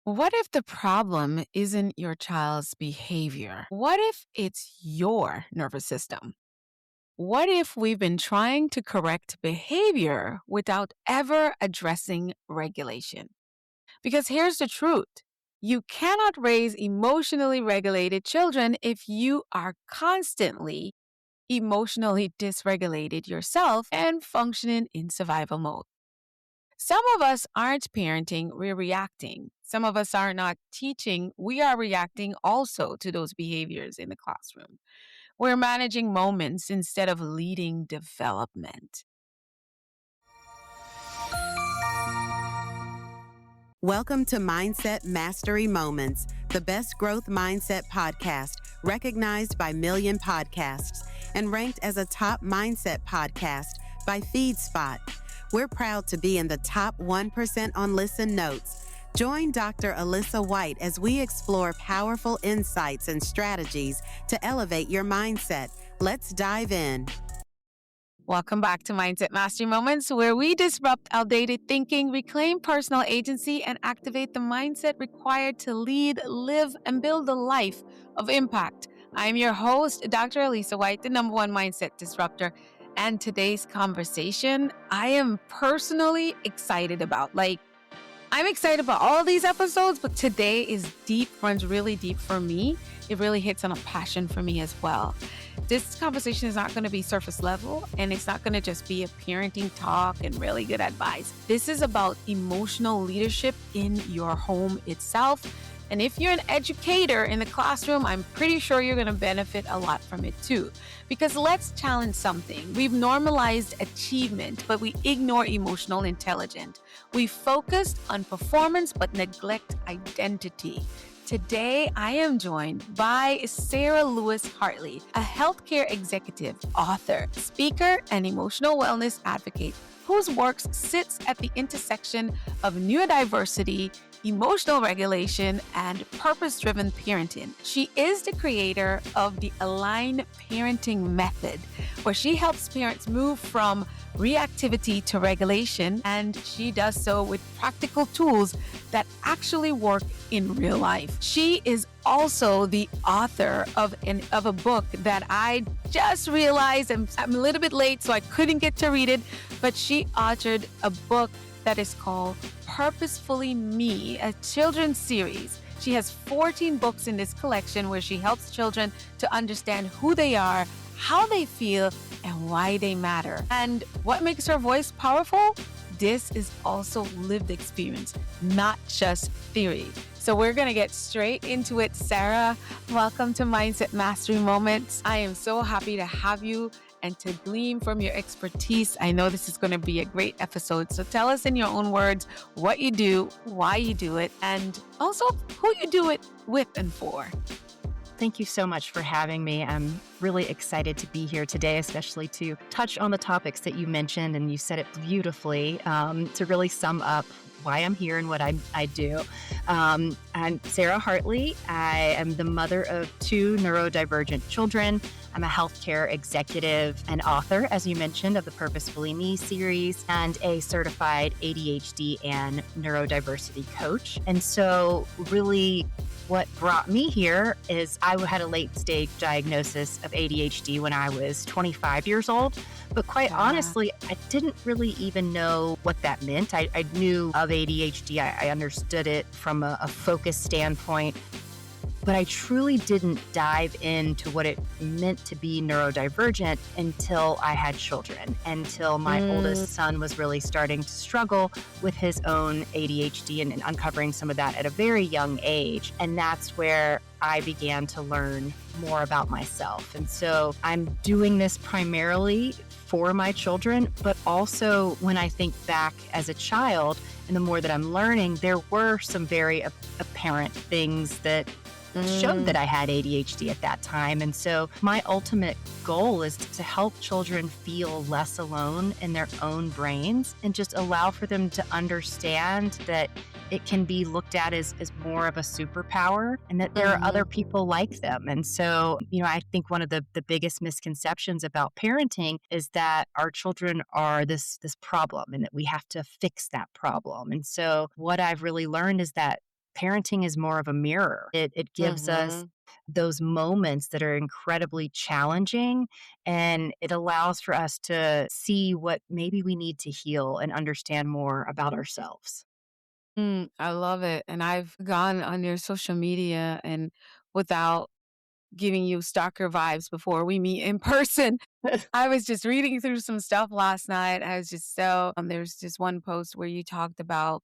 What if the problem isn't your child's behavior? What if it's your nervous system? What if we've been trying to correct behavior without ever addressing regulation? Because here's the truth. You cannot raise emotionally regulated children if you are constantly emotionally dysregulated yourself and functioning in survival mode. Some of us aren't parenting, we're reacting. Some of us are not teaching, we are reacting also to those behaviors in the classroom. We're managing moments instead of leading development. Welcome to Mindset Mastery Moments, the best growth mindset podcast recognized by Million Podcasts and ranked as a top mindset podcast by FeedSpot. We're proud to be in the top 1% on Listen Notes. Join Dr. Alisa Whyte as we explore powerful insights and strategies to elevate your mindset. Let's dive in. Welcome back to Mindset Mastery Moments, where we disrupt outdated thinking, reclaim personal agency, and activate the mindset required to lead, live, and build a life of impact. I'm your host, Dr. Alisa Whyte, the number one mindset disruptor. And today's conversation, I am personally excited about. I'm excited about all these episodes, but today is deep, runs really deep for me. It really hits on a passion for me as well. This conversation is not going to be surface level, and it's not going to just be a parenting talk and really good advice. This is about emotional leadership in your home itself. And if you're an educator in the classroom, I'm pretty sure you're going to benefit a lot from it too. Because let's challenge something. We've normalized achievement, but we ignore emotional intelligence. We focus on performance, but neglect identity. Today, I am joined by Sara Lewis Hartley, a healthcare executive, author, speaker, and emotional wellness advocate whose work sits at the intersection of neurodiversity, emotional regulation, and purpose-driven parenting. She is the creator of the Aligned Parenting Method, where she helps parents move from reactivity to regulation, and she does so with practical tools that actually work in real life. She is also the author of a book that I just realized I'm a little bit late, so I couldn't get to read it, but she authored a book that is called Purposefully Me, a children's series. She has 14 books in this collection where she helps children to understand who they are, how they feel, and why they matter. And what makes her voice powerful? This is also lived experience, not just theory. So we're going to get straight into it. Sara, welcome to Mindset Mastery Moments. I am so happy to have you and to glean from your expertise. I know this is going to be a great episode. So tell us in your own words what you do, why you do it, and also who you do it with and for. Thank you so much for having me. I'm really excited to be here today, especially to touch on the topics that you mentioned, and you said it beautifully to really sum up why I'm here and what I do. I'm Sara Hartley. I am the mother of 2 neurodivergent children. I'm a healthcare executive and author, as you mentioned, of the Purposefully Me series, and a certified ADHD and neurodiversity coach. And so really what brought me here is I had a late stage diagnosis of ADHD when I was 25 years old. But quite honestly, I didn't really even know what that meant. I knew of ADHD. I understood it from a focus standpoint. But I truly didn't dive into what it meant to be neurodivergent until I had children, until my oldest son was really starting to struggle with his own ADHD and uncovering some of that at a very young age. And that's where I began to learn more about myself. And so I'm doing this primarily for my children, but also when I think back as a child and the more that I'm learning, there were some very apparent things that showed that I had ADHD at that time. And so my ultimate goal is to help children feel less alone in their own brains and just allow for them to understand that it can be looked at as more of a superpower and that there are other people like them. And so, I think one of the biggest misconceptions about parenting is that our children are this problem and that we have to fix that problem. And so what I've really learned is that parenting is more of a mirror. It gives us Mhm. those moments that are incredibly challenging, and it allows for us to see what maybe we need to heal and understand more about ourselves. I love it, and I've gone on your social media and without giving you stalker vibes before we meet in person, I was just reading through some stuff last night. I was just so there's just one post where you talked about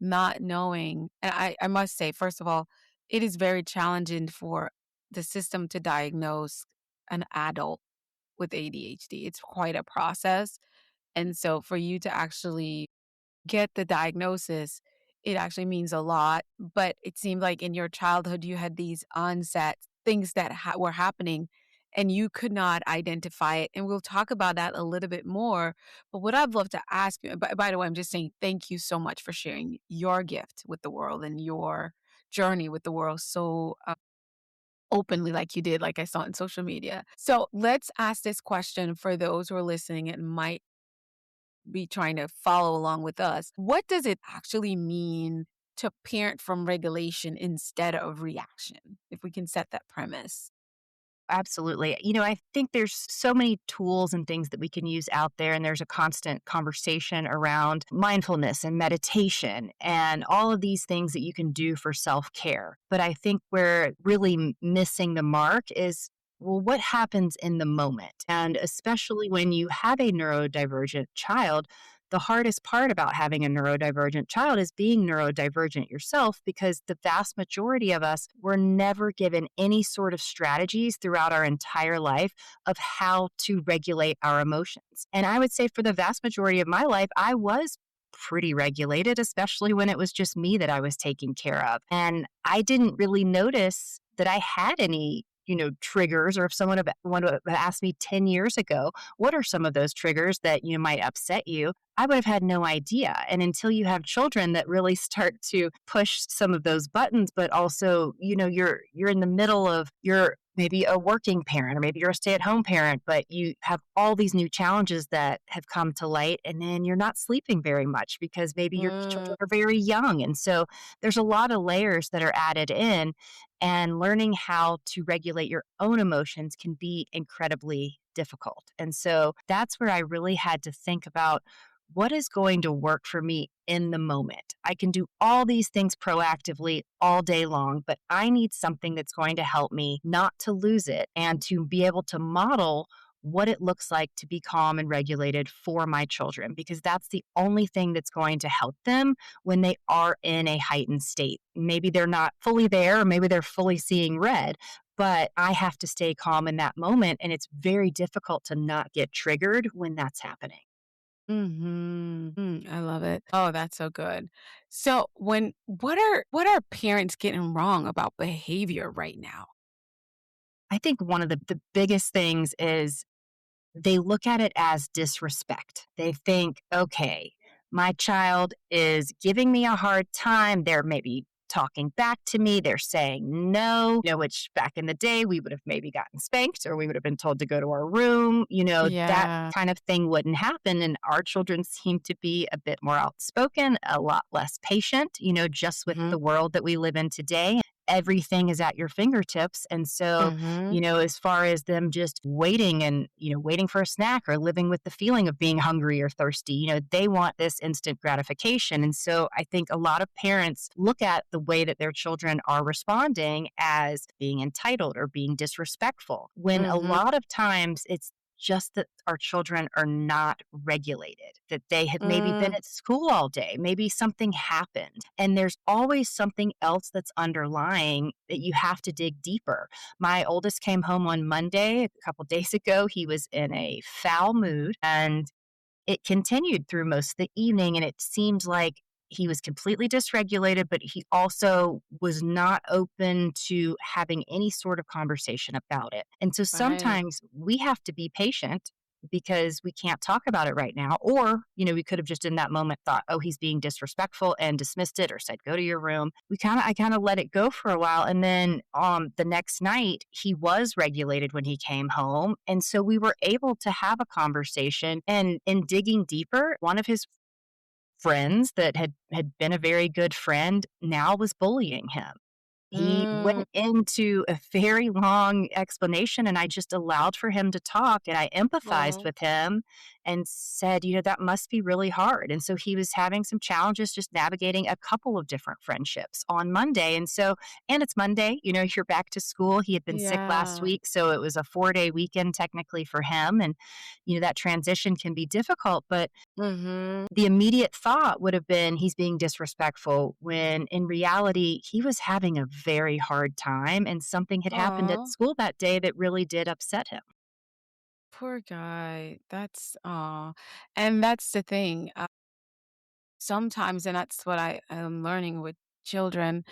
not knowing, and I must say, first of all, it is very challenging for the system to diagnose an adult with ADHD. It's quite a process, and so for you to actually get the diagnosis, it actually means a lot. But it seemed like in your childhood, you had these onset things that were happening and you could not identify it. And we'll talk about that a little bit more. But what I'd love to ask you, by the way, I'm just saying thank you so much for sharing your gift with the world and your journey with the world so openly, like you did, like I saw on social media. So let's ask this question for those who are listening and might be trying to follow along with us. What does it actually mean to parent from regulation instead of reaction? If we can set that premise. Absolutely. I think there's so many tools and things that we can use out there, and there's a constant conversation around mindfulness and meditation and all of these things that you can do for self care. But I think we're really missing the mark is, well, what happens in the moment? And especially when you have a neurodivergent child, the hardest part about having a neurodivergent child is being neurodivergent yourself, because the vast majority of us were never given any sort of strategies throughout our entire life of how to regulate our emotions. And I would say for the vast majority of my life, I was pretty regulated, especially when it was just me that I was taking care of. And I didn't really notice that I had any triggers, or if someone would have asked me 10 years ago, what are some of those triggers that might upset you? I would have had no idea. And until you have children that really start to push some of those buttons, but also, you're in the middle of you're maybe a working parent, or maybe you're a stay-at-home parent, but you have all these new challenges that have come to light, and then you're not sleeping very much because maybe your Mm, children are very young. And so there's a lot of layers that are added in, and learning how to regulate your own emotions can be incredibly difficult. And so that's where I really had to think about what is going to work for me in the moment. I can do all these things proactively all day long, but I need something that's going to help me not to lose it and to be able to model what it looks like to be calm and regulated for my children, because that's the only thing that's going to help them when they are in a heightened state. Maybe they're not fully there, or maybe they're fully seeing red, but I have to stay calm in that moment. And it's very difficult to not get triggered when that's happening. I love it. Oh, that's so good. So when what are parents getting wrong about behavior right now? I think one of the biggest things is they look at it as disrespect. They think, okay, my child is giving me a hard time. They're maybe talking back to me. They're saying no, which back in the day, we would have maybe gotten spanked, or we would have been told to go to our room. That Yeah. kind of thing wouldn't happen. And our children seem to be a bit more outspoken, a lot less patient, just with Mhm. the world that we live in today. Everything is at your fingertips. And so, Mhm. as far as them just waiting and, waiting for a snack, or living with the feeling of being hungry or thirsty, they want this instant gratification. And so I think a lot of parents look at the way that their children are responding as being entitled or being disrespectful, when a Mhm. lot of times it's just that our children are not regulated, that they had maybe been Mm. at school all day, maybe something happened, and there's always something else that's underlying that you have to dig deeper. My oldest came home on Monday a couple days ago. He was in a foul mood, and it continued through most of the evening, and it seemed like he was completely dysregulated, but he also was not open to having any sort of conversation about it. And so Right. sometimes we have to be patient because we can't talk about it right now. Or, we could have just in that moment thought, oh, he's being disrespectful, and dismissed it or said, go to your room. I kind of let it go for a while. And then the next night, he was regulated when he came home. And so we were able to have a conversation. And in digging deeper, one of his friends that had been a very good friend now was bullying him. He Mm, went into a very long explanation, and I just allowed for him to talk, and I empathized oh, with him and said, "That must be really hard." And so he was having some challenges just navigating a couple of different friendships on Monday. And it's Monday, you're back to school. He had been sick last yeah. week, so it was a 4-day weekend technically for him. And, that transition can be difficult, but Mhm. the immediate thought would have been he's being disrespectful when in reality he was having a very hard time and something had happened at Aw, school that day that really did upset him. poor guy. That's aw. And that's the thing, sometimes and that's what I am learning with children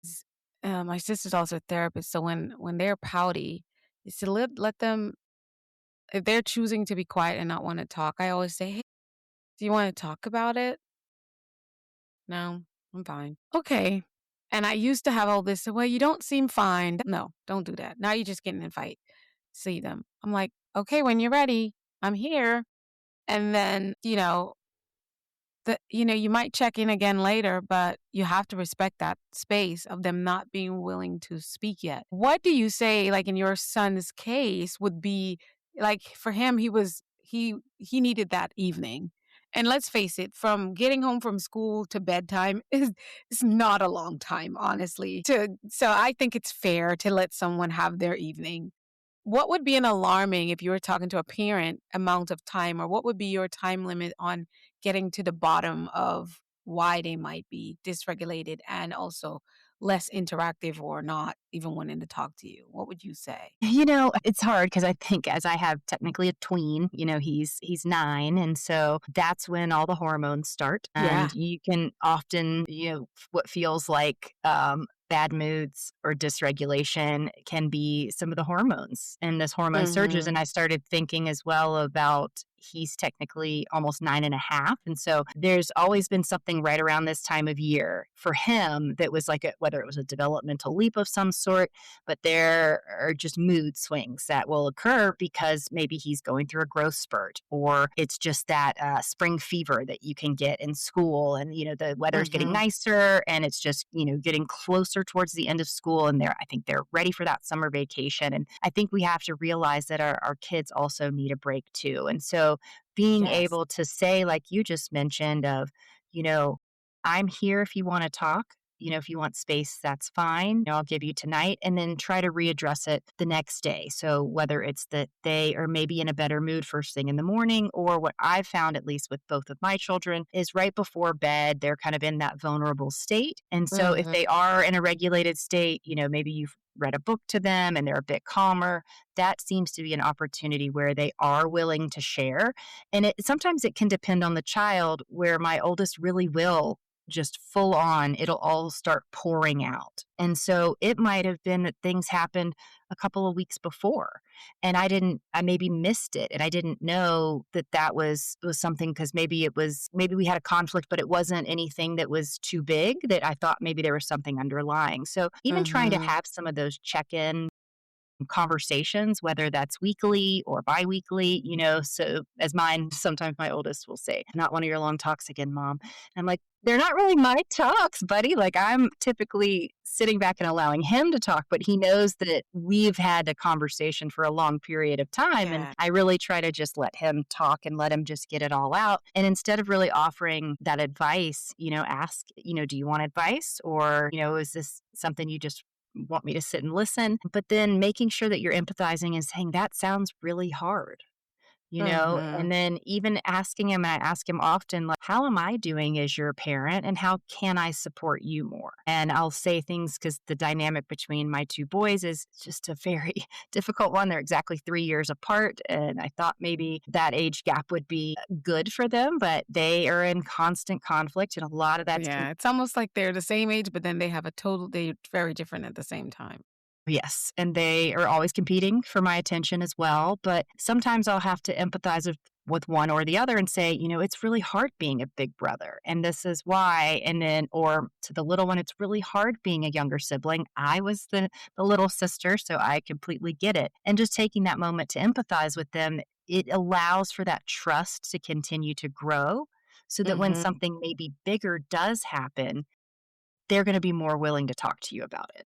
is, my sister's also a therapist, so when they're pouty, is to let them if they're choosing to be quiet and not wanna talk, I always say, "Hey, do you wanna talk about it?" "No, I'm fine." "Okay." And I used to have all this, "Well, you don't seem fine." No, don't do that. Now you're just getting in a fight. See them. I'm like, "Okay, when you're ready, I'm here." And then, you might check in again later, but you have to respect that space of them not being willing to speak yet. What do you say, like in your son's case, would be like for him, he needed that evening. And let's face it, from getting home from school to bedtime is not a long time, honestly. So I think it's fair to let someone have their evening. What would be an alarming if you were talking to a parent amount of time, or what would be your time limit on getting to the bottom of why they might be dysregulated and also less interactive or not even wanting to talk to you? What would you say? It's hard because I think as I have technically a tween, he's 9, and so that's when all the hormones start, Yeah. and you can often, what feels like, bad moods or dysregulation can be some of the hormones and this hormone surges, and Mhm. I started thinking as well about he's technically almost 9 and a half, and so there's always been something right around this time of year for him that was like whether it was a developmental leap of some sort, but there are just mood swings that will occur because maybe he's going through a growth spurt, or it's just that spring fever that you can get in school. And, the weather's getting Mhm. nicer and it's just, getting closer towards the end of school. And I think they're ready for that summer vacation. And I think we have to realize that our kids also need a break too. And so being Yes. able to say, like you just mentioned, of, you know, I'm here if you want to talk. If you want space, that's fine. I'll give you tonight, and then try to readdress it the next day. So whether it's that they are maybe in a better mood first thing in the morning, or what I've found, at least with both of my children, is right before bed, they're kind of in that vulnerable state. And so if Mhm. they are in a regulated state, maybe you've read a book to them and they're a bit calmer, that seems to be an opportunity where they are willing to share. And sometimes it can depend on the child, where my oldest really will just full on, it'll all start pouring out. And so it might have been that things happened a couple of weeks before, and I maybe missed it, and I didn't know that that was something, because maybe we had a conflict, but it wasn't anything that was too big that I thought maybe there was something underlying. So even trying to Mhm. have some of those check-in conversations, whether that's weekly or biweekly, so as mine, sometimes my oldest will say, "Not one of your long talks again, mom." And I'm like, "They're not really my talks, buddy." Like, I'm typically sitting back and allowing him to talk, but he knows that we've had a conversation for a long period of time. And Yeah. I really try to just let him talk and let him just get it all out. And instead of really offering that advice, ask, "Do you want advice? Or, is this something you just want me to sit and listen?" But then making sure that you're empathizing and saying, "That sounds really hard." Mhm. And then even asking him, and I ask him often, like, "How am I doing as your parent? And how can I support you more?" And I'll say things, because the dynamic between my two boys is just a very difficult one. They're exactly 3 years apart. And I thought maybe that age gap would be good for them, but they are in constant conflict. And a lot of that's Yeah, it's almost like they're the same age, but then they're very different at the same time. Yes, and they are always competing for my attention as well, but sometimes I'll have to empathize with one or the other and say, "It's really hard being a big brother, and this is why." And then, or to the little one, "It's really hard being a younger sibling. I was the little sister, so I completely get it." And just taking that moment to empathize with them, it allows for that trust to continue to grow, so that when Mhm. something maybe bigger does happen, they're going to be more willing to talk to you about it.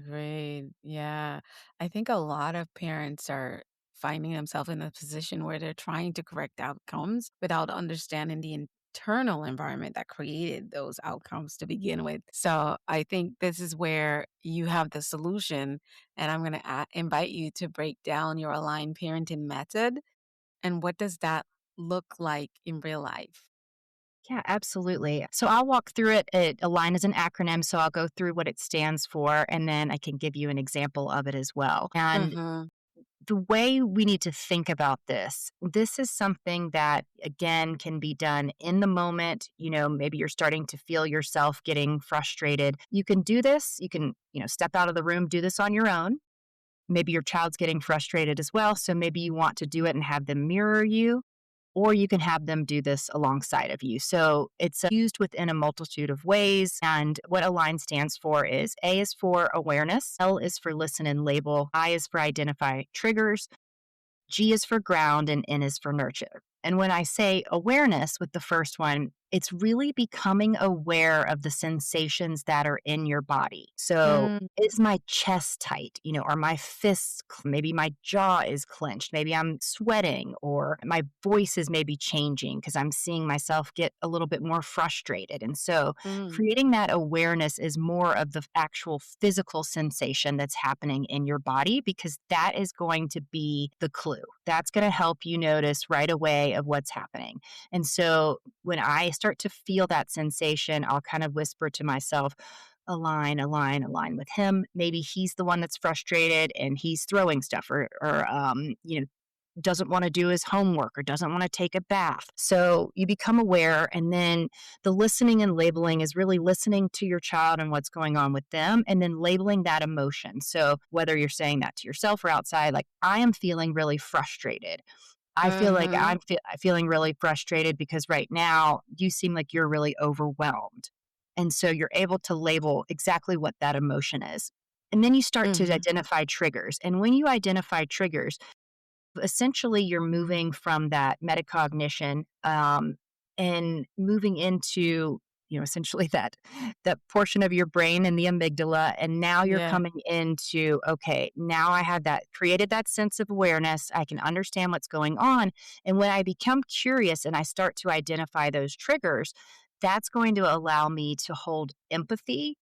Great. Yeah. I think a lot of parents are finding themselves in a position where they're trying to correct outcomes without understanding the internal environment that created those outcomes to begin with. So I think this is where you have the solution. And I'm going to invite you to break down your aligned parenting method and what does that look like in real life? Yeah, absolutely. So I'll walk through it. Align is an acronym, so I'll go through what it stands for, and then I can give you an example of it as well. And Mm-hmm. the way we need to think about this is something that, again, can be done in the moment. Maybe you're starting to feel yourself getting frustrated. You can do this. You can, step out of the room, do this on your own. Maybe your child's getting frustrated as well. So maybe you want to do it and have them mirror you, or you can have them do this alongside of you. So it's used within a multitude of ways. And what ALIGN stands for is A is for awareness, L is for listen and label, I is for identify triggers, G is for ground, and N is for nurture. And when I say awareness with the first one, it's really becoming aware of the sensations that are in your body. So, is my chest tight? Are my fists, maybe my jaw is clenched? Maybe I'm sweating, or my voice is maybe changing because I'm seeing myself get a little bit more frustrated. And so, Mm-hmm. creating that awareness is more of the actual physical sensation that's happening in your body, because that is going to be the clue. That's going to help you notice right away of what's happening. And so when I start to feel that sensation, I'll kind of whisper to myself, align, align, align with him. Maybe he's the one that's frustrated and he's throwing stuff, or doesn't want to do his homework or doesn't want to take a bath. So you become aware. And then the listening and labeling is really listening to your child and what's going on with them, and then labeling that emotion. So whether you're saying that to yourself or outside, like, I am feeling really frustrated. I feel like Mm-hmm. I'm feeling really frustrated because right now you seem like you're really overwhelmed. And so you're able to label exactly what that emotion is. And then you start to Mm-hmm. identify triggers. And when you identify triggers, essentially you're moving from that metacognition, and moving into, essentially that portion of your brain and the amygdala. And now you're Yeah. coming into, okay, now I have that created that sense of awareness. I can understand what's going on. And when I become curious and I start to identify those triggers, that's going to allow me to hold empathy,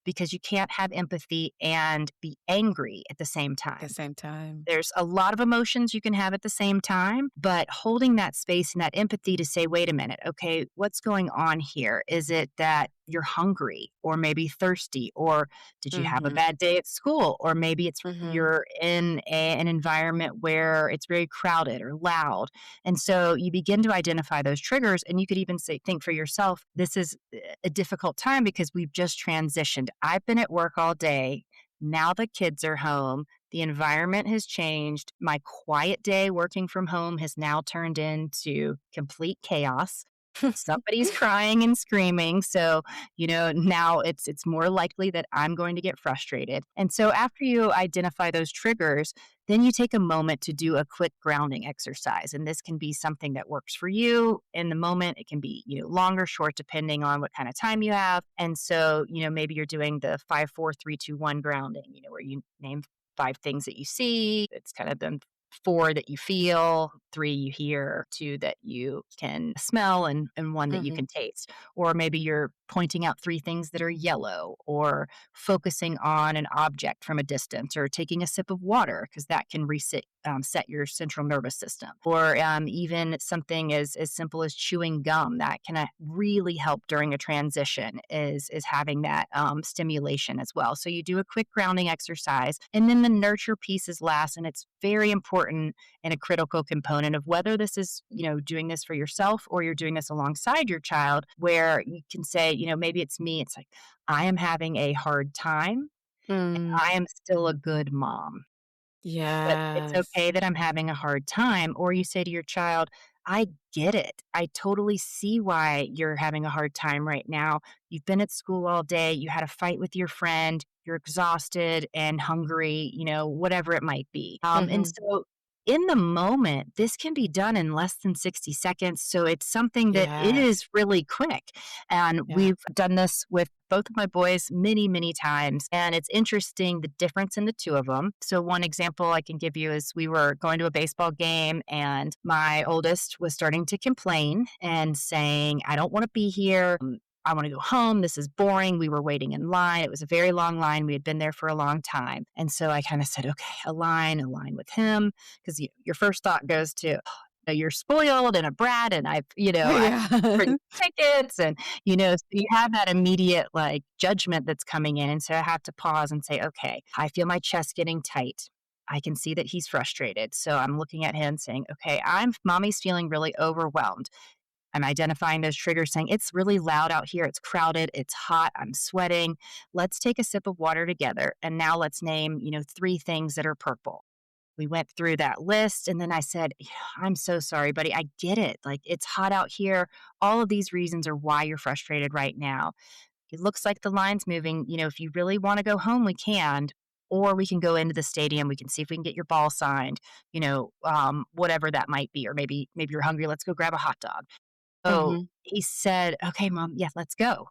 because you can't have empathy and be angry at the same At the time. same time. There's a lot of emotions you can have at the same time, but holding that space and that empathy to say, wait a minute, okay, what's going on here? Is it that you're hungry or maybe thirsty, or did you have a Mm-hmm. bad day at school, or maybe it's Mm-hmm. you're in an environment where it's very crowded or loud. And so you begin to identify those triggers, and you could even say, think for yourself, this is a difficult time because we've just transitioned. I've been at work all day. Now the kids are home, the environment has changed. My quiet day working from home has now turned into complete chaos. Somebody's crying and screaming. So, now it's more likely that I'm going to get frustrated. And so after you identify those triggers, then you take a moment to do a quick grounding exercise. And this can be something that works for you in the moment. It can be, long or short, depending on what kind of time you have. And so, maybe you're doing the 5, 4, 3, 2, 1 grounding, where you name 5 things that you see. It's kind of the 4 that you feel, 3 you hear, 2 that you can smell, and 1 that you Mm-hmm. can taste. Or maybe you're pointing out 3 things that are yellow, or focusing on an object from a distance, or taking a sip of water, because that can set your central nervous system. Or even something as simple as chewing gum, that can really help during a transition, is having that stimulation as well. So you do a quick grounding exercise, and then the nurture piece is last, and it's very important and a critical component of whether this is, doing this for yourself or you're doing this alongside your child, where you can say, maybe it's me. It's like, I am having a hard time. Mm. I am still a good mom, but it's Yes. okay that I'm having a hard time. Or you say to your child, I get it. I totally see why you're having a hard time right now. You've been at school all day. You had a fight with your friend. You're exhausted and hungry, whatever it might be. And Mhm. so in the moment, this can be done in less than 60 seconds. So it's something that Yes. is really quick. And Yeah. we've done this with both of my boys many, many times. And it's interesting the difference in the two of them. So, one example I can give you is we were going to a baseball game, and my oldest was starting to complain and saying, I don't want to be here. I want to go home. This is boring. We were waiting in line. It was a very long line. We had been there for a long time. And so I kind of said, okay, align with him. Because your first thought goes to, you're spoiled and a brat, and I've Yeah. written tickets, and so you have that immediate like judgment that's coming in. And so I have to pause and say, okay, I feel my chest getting tight. I can see that he's frustrated. So I'm looking at him saying, okay, mommy's feeling really overwhelmed. I'm identifying those triggers, saying, it's really loud out here. It's crowded. It's hot. I'm sweating. Let's take a sip of water together. And now let's name, three things that are purple. We went through that list. And then I said, "Yeah, I'm so sorry, buddy. I get it. Like, it's hot out here. All of these reasons are why you're frustrated right now. It looks like the line's moving. If you really want to go home, we can. Or we can go into the stadium. We can see if we can get your ball signed, whatever that might be. Or maybe you're hungry. Let's go grab a hot dog." Oh, Mhm. he said, "Okay, mom, yeah, let's go."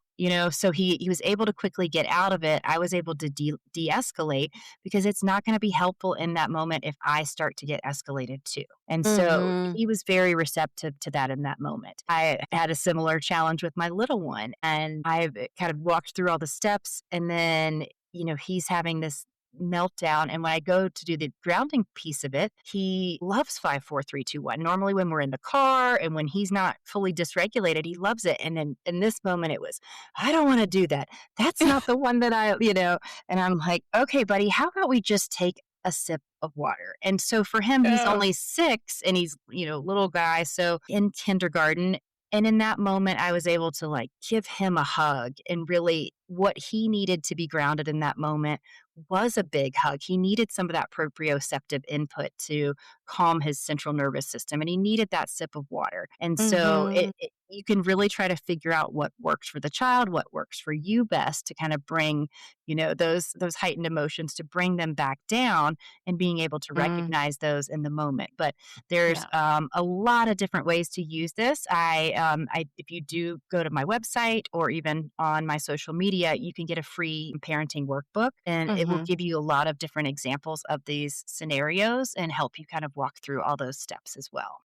So he was able to quickly get out of it. I was able to de-escalate because it's not gonna be helpful in that moment if I start to get escalated too. And so Mhm. he was very receptive to that in that moment. I had a similar challenge with my little one, and I've kind of walked through all the steps, and then, he's having this meltdown. And when I go to do the grounding piece of it, he loves 5, 4, 3, 2, 1. Normally, when we're in the car and when he's not fully dysregulated, he loves it. And then in this moment, it was, I don't want to do that. That's not the one that and I'm like, okay, buddy, how about we just take a sip of water? And so for him, he's Oh. only 6 and he's, little guy. So in kindergarten, and in that moment, I was able to like give him a hug, and really what he needed to be grounded in that moment was a big hug. He needed some of that proprioceptive input to calm his central nervous system, and he needed that sip of water. And so Mhm. you can really try to figure out what works for the child, what works for you best to kind of bring, those heightened emotions, to bring them back down, and being able to Mm. recognize those in the moment. But there's Yeah. a lot of different ways to use this. If you do go to my website or even on my social media, you can get a free parenting workbook, and it will Mhm. give you a lot of different examples of these scenarios and help you kind of walk through all those steps as well.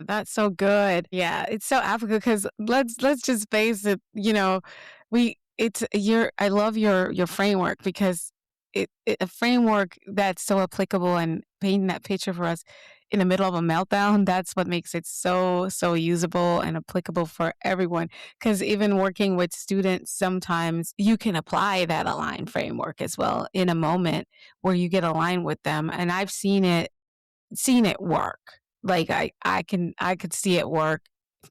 That's so good. Yeah, it's so applicable because let's just face it, we it's your I love your framework because it a framework that's so applicable and painting that picture for us in the middle of a meltdown, that's what makes it so usable and applicable for everyone. Because even working with students, sometimes you can apply that align framework as well in a moment where you get aligned with them. And I've seen it work. Like I could see it work.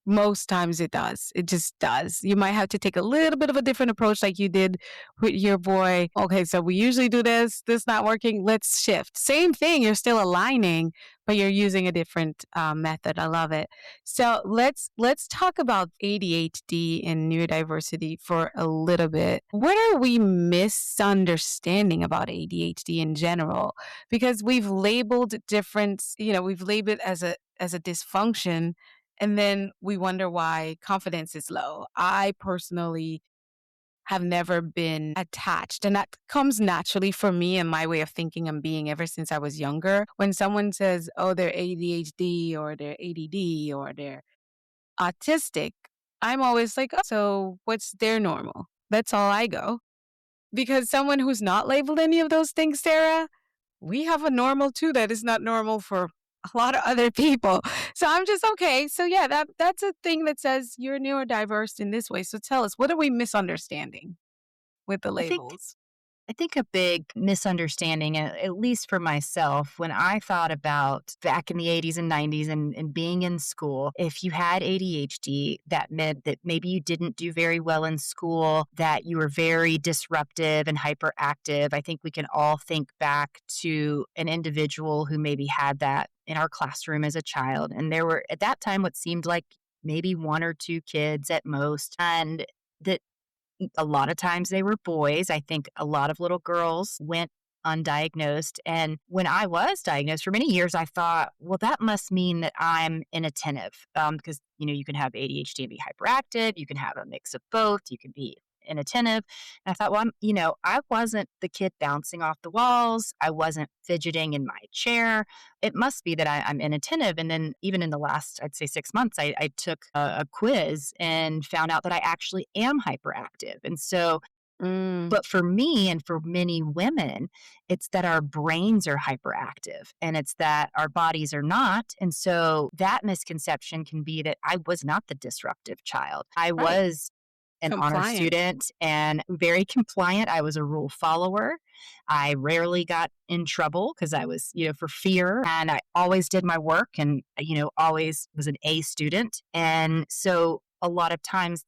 Most times it does. It just does. You might have to take a little bit of a different approach like you did with your boy. Okay, so we usually do this not working. Let's shift. Same thing. You're still aligning, but you're using a different method. I love it. So let's talk about ADHD and neurodiversity for a little bit. What are we misunderstanding about ADHD in general? Because we've labeled we've labeled it as a dysfunction, and then we wonder why confidence is low. I personally have never been attached, and that comes naturally for me and my way of thinking and being ever since I was younger. When someone says, oh, they're ADHD or they're ADD or they're autistic, I'm always like, oh, so what's their normal? That's all I go. Because someone who's not labeled any of those things, Sarah, we have a normal too that is not normal for a lot of other people. So I'm just okay. So yeah, that's a thing that says you're neurodiverse in this way. So tell us, what are we misunderstanding with the I think labels? I think a big misunderstanding, at least for myself, when I thought about back in the 80s and 90s and being in school, if you had ADHD, that meant that maybe you didn't do very well in school, that you were very disruptive and hyperactive. I think we can all think back to an individual who maybe had that in our classroom as a child. And there were, at that time, what seemed like maybe one or two kids at most. And that a lot of times they were boys. I think a lot of little girls went undiagnosed. And when I was diagnosed for many years, I thought, well, that must mean that I'm inattentive, because, you can have ADHD and be hyperactive. You can have a mix of both. You can be inattentive. And I thought, well, I wasn't the kid bouncing off the walls. I wasn't fidgeting in my chair. It must be that I'm inattentive. And then even in the last, I'd say 6 months, I took a quiz and found out that I actually am hyperactive. And so, Mm, but for me and for many women, it's that our brains are hyperactive and it's that our bodies are not. And so that misconception can be that I was not the disruptive child. I right. was an honor Compliant. student and very compliant. I was a rule follower. I rarely got in trouble because I was, for fear. And I always did my work and, always was an A student. And so a lot of times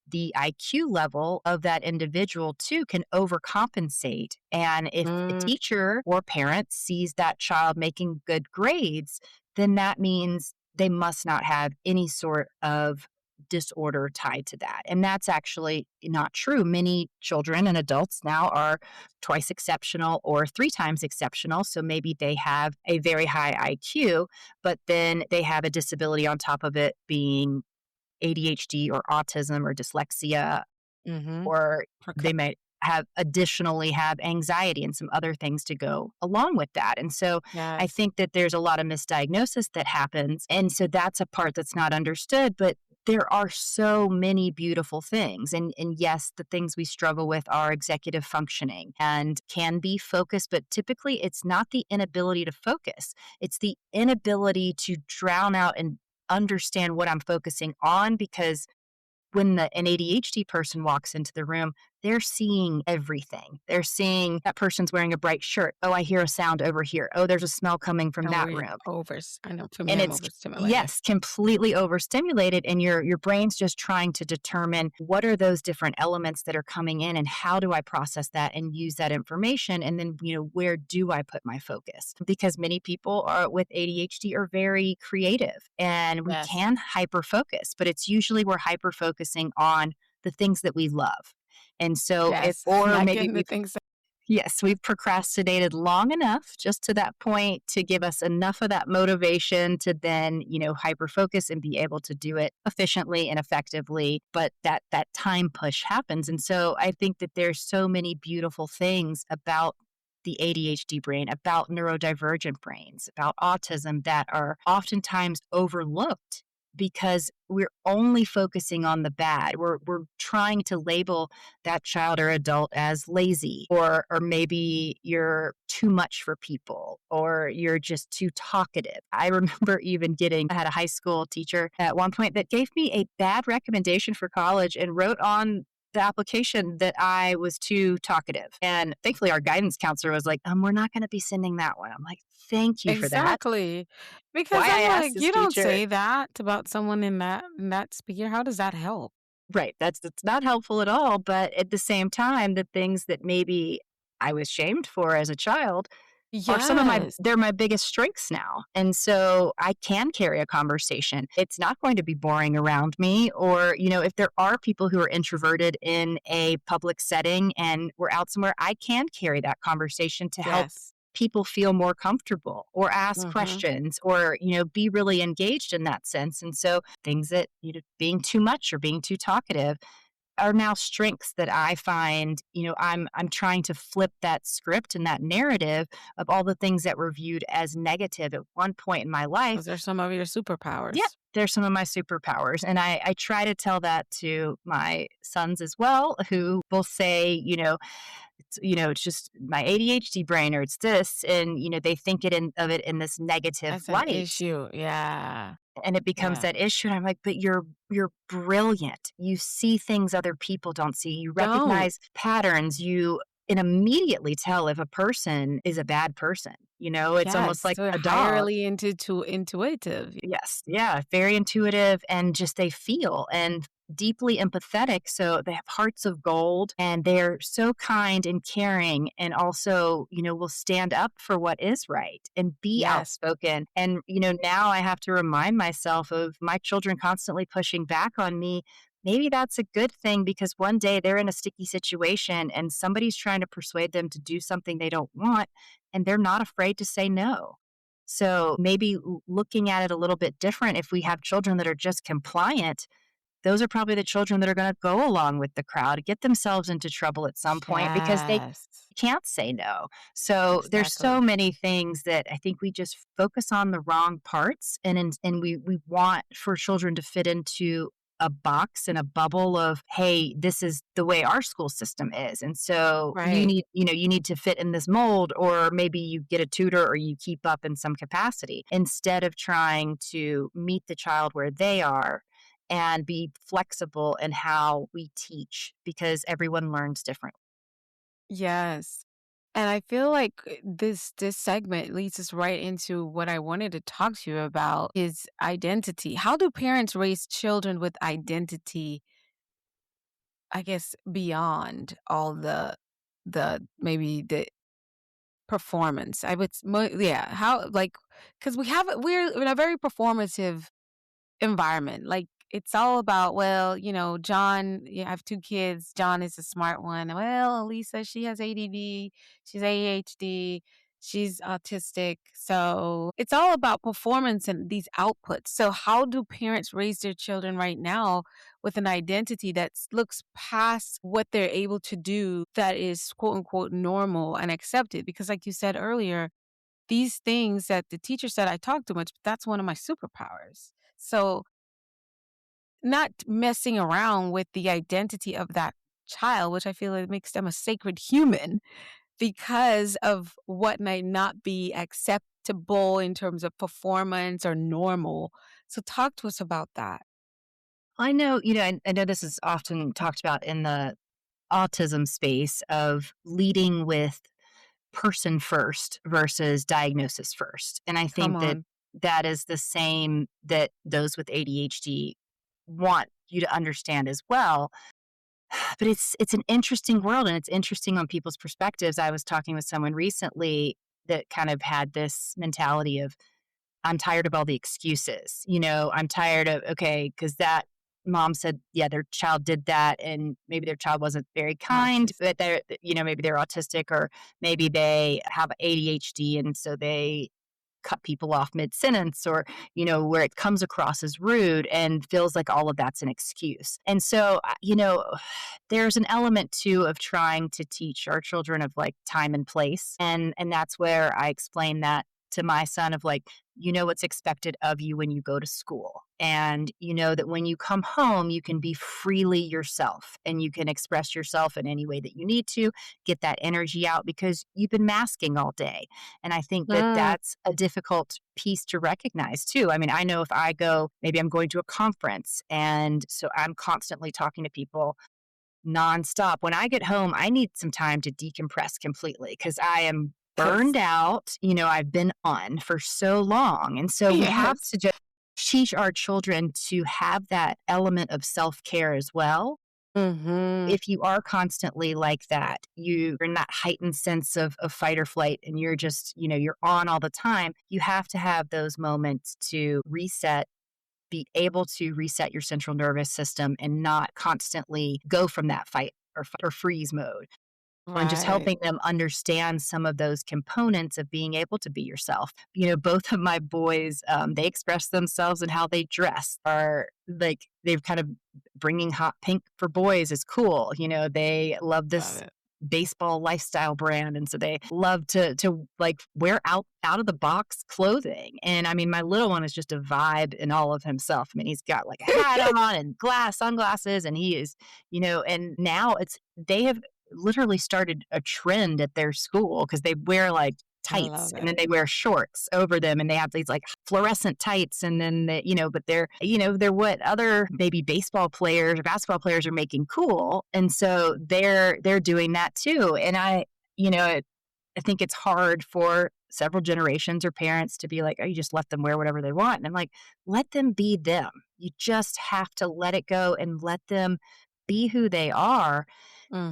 the IQ level of that individual too can overcompensate. And if a Mm, teacher or parent sees that child making good grades, then that means they must not have any sort of disorder tied to that. And that's actually not true. Many children and adults now are twice exceptional or three times exceptional. So maybe they have a very high IQ, but then they have a disability on top of it being ADHD or autism or dyslexia, mm-hmm. or they might additionally have anxiety and some other things to go along with that. And so I Yes. think that there's a lot of misdiagnosis that happens. And so that's a part that's not understood, but there are so many beautiful things. And yes, the things we struggle with are executive functioning and can be focused, but typically it's not the inability to focus. It's the inability to drown out and understand what I'm focusing on, because when an ADHD person walks into the room, they're seeing everything. They're seeing that person's wearing a bright shirt. Oh, I hear a sound over here. Oh, there's a smell coming from Oh, that we room. I know for me, And I'm it's, overstimulated. yes, completely overstimulated. And your brain's just trying to determine what are those different elements that are coming in and how do I process that and use that information? And then, where do I put my focus? Because many people are with ADHD are very creative and we Yes. can hyper focus, but it's usually we're hyper focusing on the things that we love. And so if, Yes. or Not maybe getting the we've things. Yes, we've procrastinated long enough just to that point to give us enough of that motivation to then, hyper focus and be able to do it efficiently and effectively. But that time push happens. And so I think that there's so many beautiful things about the ADHD brain, about neurodivergent brains, about autism that are oftentimes overlooked because we're only focusing on the bad. We're trying to label that child or adult as lazy, or maybe you're too much for people, or you're just too talkative. I remember I had a high school teacher at one point that gave me a bad recommendation for college and wrote on the application that I was too talkative. And thankfully our guidance counselor was like, we're not going to be sending that one. I'm like, thank you for that. Exactly. Because Why I I'm asked like, this you don't teacher. say that about someone in that sphere. How does that help? Right. That's not helpful at all. But at the same time, the things that maybe I was shamed for as a child are Yes. they're my biggest strengths now. And so I can carry a conversation. It's not going to be boring around me. Or, if there are people who are introverted in a public setting and we're out somewhere, I can carry that conversation to help Yes. people feel more comfortable or ask Mm-hmm. questions or, be really engaged in that sense. And so things that, being too much or being too talkative are now strengths that I find, I'm trying to flip that script and that narrative of all the things that were viewed as negative at one point in my life. Those are some of your Yeah, superpowers. they're some of my superpowers. And I try to tell that to my sons as well, who both say, it's just my ADHD brain or it's this. And, they think of it in this negative That's an light. issue. Yeah. And it becomes Yeah. that issue. And I'm like, but you're brilliant. You see things other people don't see. You Don't. recognize patterns. You and immediately tell if a person is a bad person. It's almost Yes. like So a dog. highly intuitive. Yes. Yeah. Very intuitive and just they feel and deeply empathetic. So they have hearts of gold and they're so kind and caring and also, will stand up for what is right and be Yes. outspoken. And, now I have to remind myself of my children constantly pushing back on me. maybe that's a good thing because one day they're in a sticky situation and somebody's trying to persuade them to do something they don't want, and they're not afraid to say no. So maybe looking at it a little bit different, if we have children that are just compliant, those are probably the children that are going to go along with the crowd, get themselves into trouble at some point because they Yes, can't say no. So there's so exactly. many things that I think we just focus on the wrong parts, and we want for children to fit into a box and a bubble of, hey, this is the way our school system is, and so Right. you need to fit in this mold, or maybe you get a tutor or you keep up in some capacity instead of trying to meet the child where they are and be flexible in how we teach because everyone learns differently. Yes. And I feel like this segment leads us right into what I wanted to talk to you about is identity. How do parents raise children with identity, I guess, beyond all the maybe the performance? I would yeah, how like cuz we're in a very performative environment. Like it's all about, well, John, I have two kids. John is a smart one. Well, Alisa, she has ADD, she's ADHD, she's autistic. So it's all about performance and these outputs. So how do parents raise their children right now with an identity that looks past what they're able to do that is quote unquote normal and accepted? Because like you said earlier, these things that the teacher said I talk too much, but that's one of my superpowers. So not messing around with the identity of that child, which I feel like makes them a sacred human because of what might not be acceptable in terms of performance or normal. So talk to us about that. I know, I know this is often talked about in the autism space of leading with person first versus diagnosis first. And I Come think that on. that is the same that those with ADHD want you to understand as well. But it's an interesting world and it's interesting on people's perspectives. I was talking with someone recently that kind of had this mentality of, I'm tired of all the excuses. I'm tired of, okay, because that mom said, yeah, their child did that. And maybe their child wasn't very kind, Autism. but maybe they're autistic or maybe they have ADHD. And so they cut people off mid sentence or, where it comes across as rude and feels like all of that's an excuse. And so, there's an element too of trying to teach our children of like time and place. And that's where I explain that to my son of like, what's expected of you when you go to school. And you know that when you come home, you can be freely yourself and you can express yourself in any way that you need to get that energy out because you've been masking all day. And I think that Mm, that's a difficult piece to recognize too. I mean, I know if I go, maybe I'm going to a conference and so I'm constantly talking to people nonstop. When I get home, I need some time to decompress completely because I am burned yes. out. I've been on for so long. And so we have Yes. to just teach our children to have that element of self care as well. Mm-hmm. If you are constantly like that, you're in that heightened sense of fight or flight and you're just, you're on all the time. You have to have those moments to reset, be able to reset your central nervous system and not constantly go from that fight or freeze mode and just Right. helping them understand some of those components of being able to be yourself. Both of my boys, they express themselves in how they dress are like they've kind of bringing hot pink for boys is cool. They love Love this it. baseball lifestyle brand and so they love to like wear out of the box clothing. And I mean my little one is just a vibe in all of himself. I mean he's got like a hat on and sunglasses and he is, and now they have literally started a trend at their school because they wear like I tights love and it. then they wear shorts over them and they have these like fluorescent tights and then but they're what other maybe baseball players or basketball players are making cool and so they're doing that too and I think it's hard for several generations or parents to be like, oh, you just let them wear whatever they want. And I'm like, let them be them. You just have to let it go and let them be who they are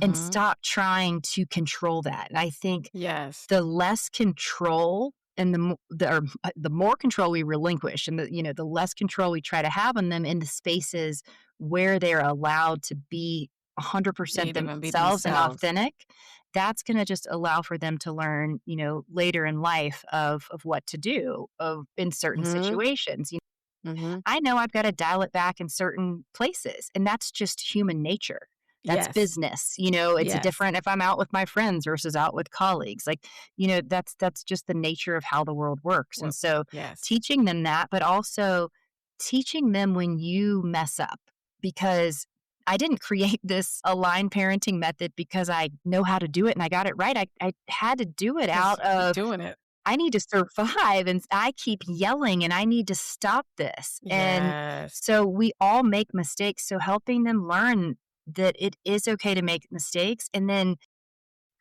and Mm-hmm. stop trying to control that. And I think Yes. the less control and the more control we relinquish and the less control we try to have on them in the spaces where they're allowed to be They 100% even be themselves and themselves. authentic, that's going to just allow for them to learn, later in life of what to do in certain Mhm, situations. mhm. I know I've got to dial it back in certain places, and that's just human nature. That's Yes, business. It's a yes. different if I'm out with my friends versus out with colleagues. Like, that's just the nature of how the world works. And Well, so yes. teaching them that, but also teaching them when you mess up, because I didn't create this aligned parenting method because I know how to do it and I got it right. I had to do it Because out you keep of doing it. I need to survive and I keep yelling and I need to stop this. And Yes. so we all make mistakes. So helping them learn that it is okay to make mistakes, and then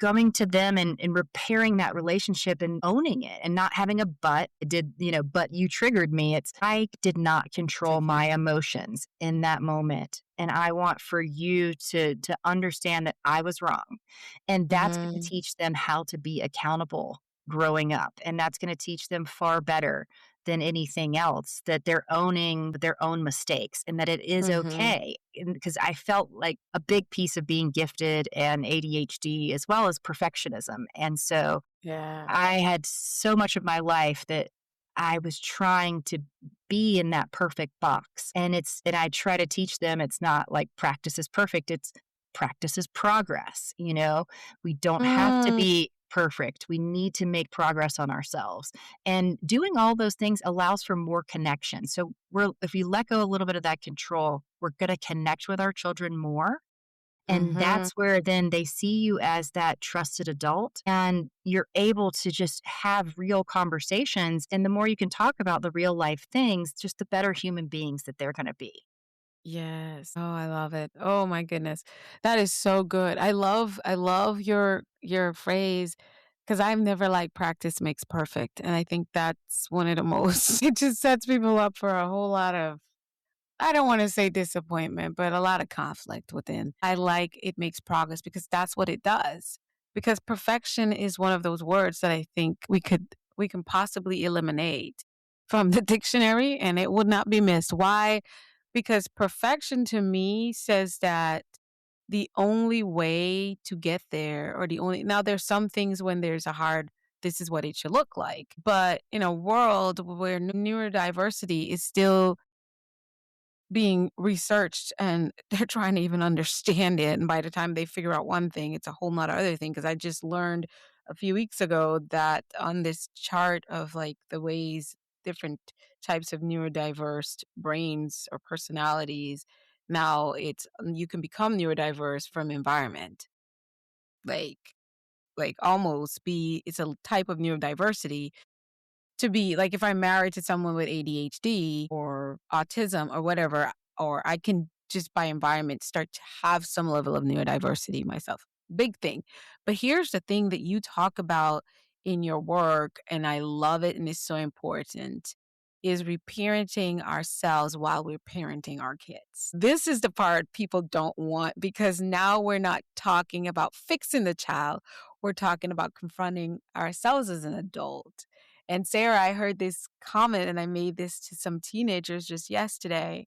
going to them and repairing that relationship and owning it and not having a but it did, but you triggered me. It's I did not control Take my it. emotions in that moment. And I want for you to understand that I was wrong. And that's going to Mhm, teach them how to be accountable growing up. And that's going to teach them far better than anything else, that they're owning their own mistakes and that it is mhm. okay. Because I felt like a big piece of being gifted and ADHD as well as perfectionism. And so Yeah. I had so much of my life that I was trying to be in that perfect box. And I try to teach them it's not like practice is perfect, it's practice is progress. We don't have to Mm, be perfect. We need to make progress on ourselves. And doing all those things allows for more connection. So if we let go a little bit of that control, we're going to connect with our children more, and mhm. that's where then they see you as that trusted adult and you're able to just have real conversations. And the more you can talk about the real life things, just the better human beings that they're going to be. Yes. Oh, I love it. Oh my goodness. That is so good. I love your phrase because I've never like practice makes perfect. And I think that's one of the most it just sets people up for a whole lot of I don't want to say disappointment, but a lot of conflict within. I like it makes progress because that's what it does. Because perfection is one of those words that I think we can possibly eliminate from the dictionary and it would not be missed. Why? Because perfection to me says that the only way to get there or the only now there's some things when there's a hard this is what it should look like. But in a world where neurodiversity is still being researched and they're trying to even understand it. And by the time they figure out one thing, it's a whole nother other thing. Cause I just learned a few weeks ago that on this chart of like the ways different types of neurodiverse brains or personalities, now it's you can become neurodiverse from environment. Like like almost be it's a type of neurodiversity to be like, if I'm married to someone with ADHD or autism or whatever, or I can just by environment start to have some level of neurodiversity myself. Big thing. But here's the thing that you talk about in your work, and I love it and it's so important, is reparenting ourselves while we're parenting our kids. This is the part people don't want because now we're not talking about fixing the child. We're talking about confronting ourselves as an adult. And Sarah, I heard this comment, and I made this to some teenagers just yesterday,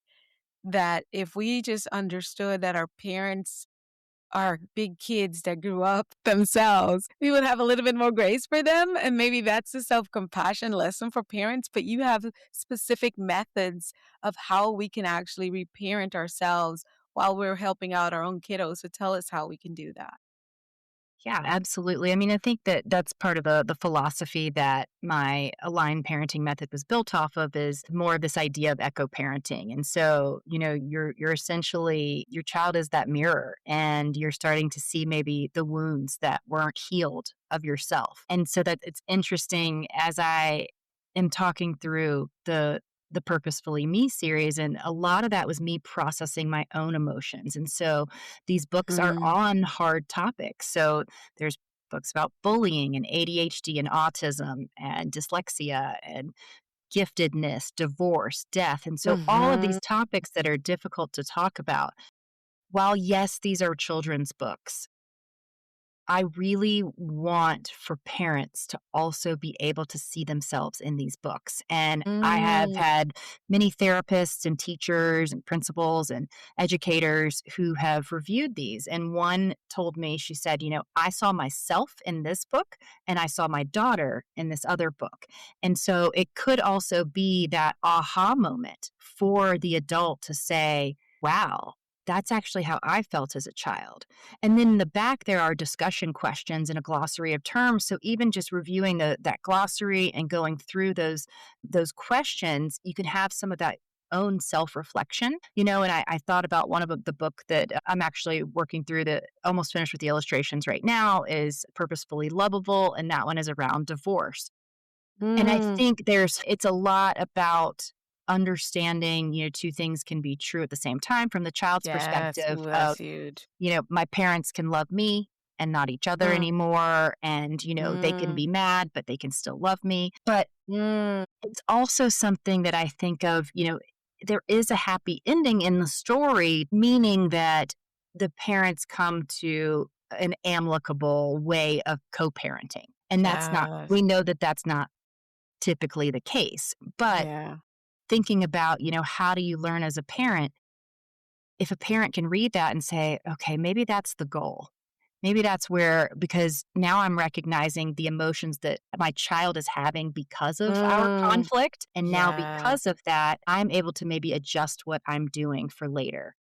that if we just understood that our parents are big kids that grew up themselves, we would have a little bit more grace for them. And maybe that's a self compassion lesson for parents. But you have specific methods of how we can actually reparent ourselves while we're helping out our own kiddos. So tell us how we can do that. Yeah, absolutely. I mean, I think that that's part of the philosophy that my aligned parenting method was built off of is more of this idea of echo parenting. And so, you're essentially your child is that mirror and you're starting to see maybe the wounds that weren't healed of yourself. And so that it's interesting as I am talking through the Purposefully Me series, and a lot of that was me processing my own emotions. And so these books are Mm, on hard topics. So there's books about bullying and ADHD and autism and dyslexia and giftedness, divorce, death. And so all of hmm these topics that are difficult to talk about. While yes, these are children's books, I really want for parents to also be able to see themselves in these books. And I have Mm, had many therapists and teachers and principals and educators who have reviewed these. And one told me, she said, I saw myself in this book and I saw my daughter in this other book. And so it could also be that aha moment for the adult to say, wow, that's actually how I felt as a child. And then in the back, there are discussion questions and a glossary of terms. So even just reviewing that glossary and going through those questions, you can have some of that own self-reflection, and I thought about one of the book that I'm actually working through, that almost finished with the illustrations right now, is Purposefully Lovable. And that one is around divorce. And I mm. think it's a lot about understanding, two things can be true at the same time from the child's Yes. perspective Ooh, that's of, huge. my parents can love me and not each other Mm, anymore. And, they can mm, be mad, but they can still love me. But mm. it's also something that I think of, there is a happy ending in the story, meaning that the parents come to an amicable way of co parenting. And Yes. we know that that's not typically the case. But Yeah. thinking about, how do you learn as a parent? If a parent can read that and say, okay, maybe that's the goal. Maybe that's where, because now I'm recognizing the emotions that my child is having because of our Mm, conflict. And now, yes. because of that, I'm able to maybe adjust what I'm doing for later.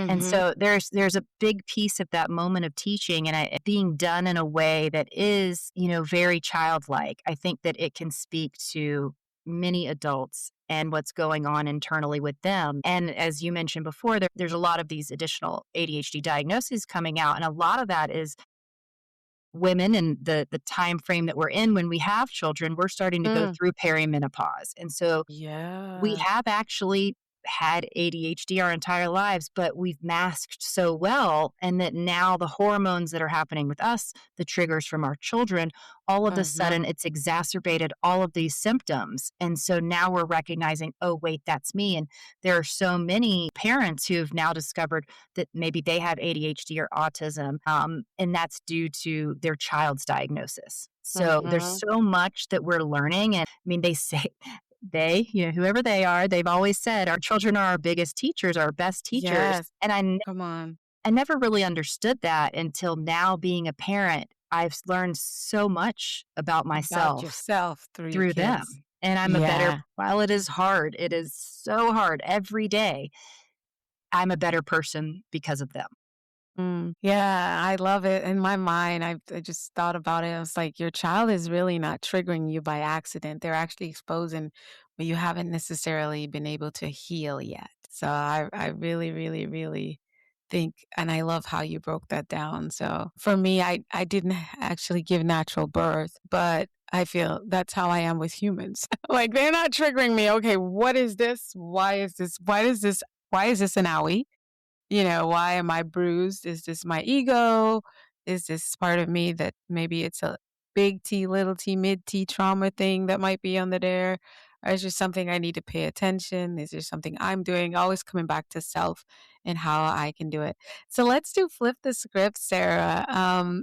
And Mhm. so there's a big piece of that moment of teaching and being done in a way that is, very childlike. I think that it can speak to many adults and what's going on internally with them. And as you mentioned before, there's a lot of these additional ADHD diagnoses coming out, and a lot of that is women and the time frame that we're in when we have children. We're starting to go Mm. through perimenopause, and so we Yeah. have actually had ADHD our entire lives, but we've masked so well. And that now the hormones that are happening with us, the triggers from our children, all of a Mhm. sudden it's exacerbated all of these symptoms. And so now we're recognizing, oh, wait, that's me. And there are so many parents who have now discovered that maybe they have ADHD or autism, and that's due to their child's diagnosis. So there's Mhm. so much that we're learning. And I mean, they say, whoever they are, they've always said our children are our biggest teachers, our best teachers. Yes. And Come on. I never really understood that until now being a parent. I've learned so much about About myself yourself through your through kids. them. And I'm a better, Yeah. while it is hard, it is so hard every day. I'm a better person because of them. Mm, yeah, I love it. In my mind, I just thought about it. I was like, your child is really not triggering you by accident. They're actually exposing what you haven't necessarily been able to heal yet. So I really, really, really think, and I love how you broke that down. So for me, I didn't actually give natural birth, but I feel that's how I am with humans. Like they're not triggering me. Okay, what is this? Why is this? Why is this? Why is this an owie? Why am I bruised? Is this my ego? Is this part of me that maybe it's a big T, little t, mid T trauma thing that might be under there? Or is there something I need to pay attention? Is there something I'm doing? Always coming back to self and how I can do it. So let's do flip the script, Sarah.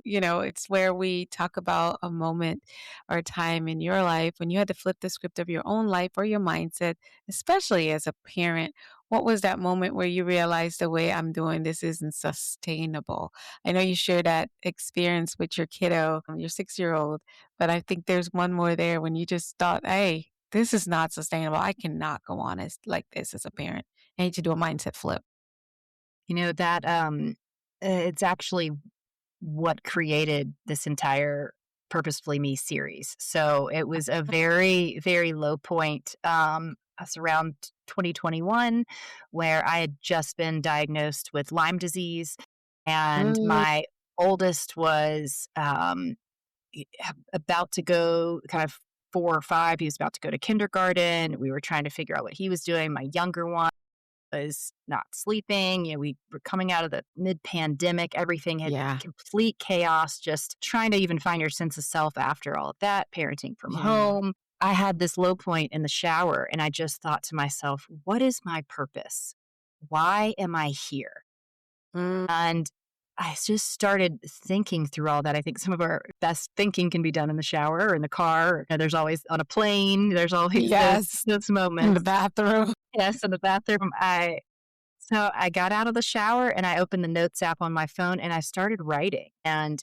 It's where we talk about a moment or a time in your life when you had to flip the script of your own life or your mindset, especially as a parent. What was that moment where you realized the way I'm doing this isn't sustainable? I know you shared that experience with your kiddo, your 6-year-old, but I think there's one more there when you just thought, hey, this is not sustainable. I cannot go on as like this as a parent. I need to do a mindset flip. That it's actually what created this entire Purposefully Me series. So it was a very, very low point. It was around 2021 where I had just been diagnosed with Lyme disease, and Mm, my oldest was about to go kind of 4 or 5. He was about to go to kindergarten. We were trying to figure out what he was doing. My younger one was not sleeping. We were coming out of the mid-pandemic. Everything had yeah, complete chaos, just trying to even find your sense of self after all of that, parenting from yeah. home. I had this low point in the shower, and I just thought to myself, what is my purpose? Why am I here? Mm, And I just started thinking through all that. I think some of our best thinking can be done in the shower or in the car. There's always on a plane. There's always Yes, those in the moments. bathroom. Yes, in the bathroom. I got out of the shower and I opened the notes app on my phone and I started writing. And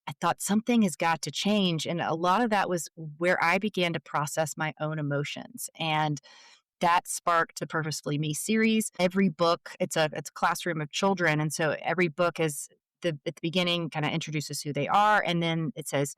I thought something has got to change. And a lot of that was where I began to process my own emotions. And that sparked the Purposefully Me series. Every book, it's a classroom of children. And so every book is at the beginning kind of introduces who they are. And then it says,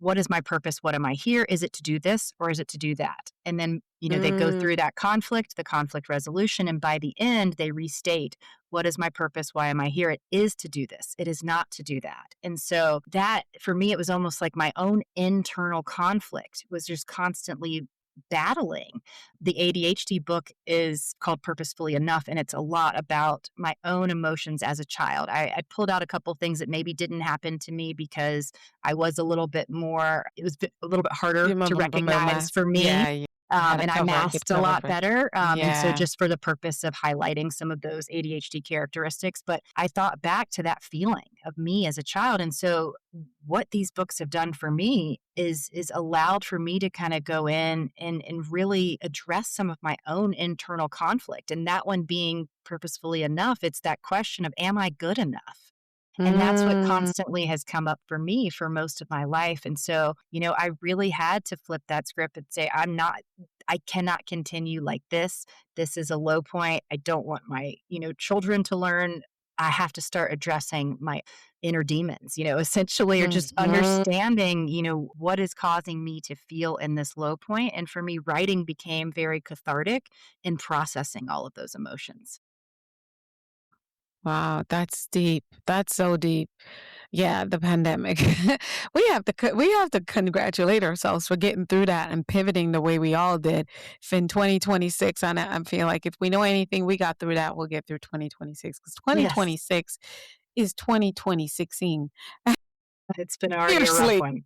what is my purpose? What am I here? Is it to do this or is it to do that? And then, they go Mm, through that conflict, the conflict resolution. And by the end, they restate, what is my purpose? Why am I here? It is to do this. It is not to do that. And so that for me, it was almost like my own internal conflict was just constantly battling. The ADHD book is called Purposefully Enough, and it's a lot about my own emotions as a child. I pulled out a couple things that maybe didn't happen to me because I was a little bit more, it was a little bit harder you to recognize for me. Yeah, you had to And I get masked a covered lot for. better. And so, Yeah. just for the purpose of highlighting some of those ADHD characteristics, but I thought back to that feeling of me as a child. And so, what these books have done for me is allowed for me to kind of go in and really address some of my own internal conflict. And that one being Purposefully Enough, it's that question of, am I good enough? And that's what Mm, constantly has come up for me for most of my life. And so, I really had to flip that script and say, I cannot continue like this. This is a low point. I don't want my, children to learn. I have to start addressing my inner demons, essentially, or just mhm. understanding, what is causing me to feel in this low point. And for me, writing became very cathartic in processing all of those emotions. Wow, that's deep. That's so deep. Yeah, the pandemic. We have to congratulate ourselves for getting through that and pivoting the way we all did. If in 2026, I feel like if we know anything, we got through that, we'll get through 2026 because Yes, 2026 is 202016. it's been already a rough Seriously, one.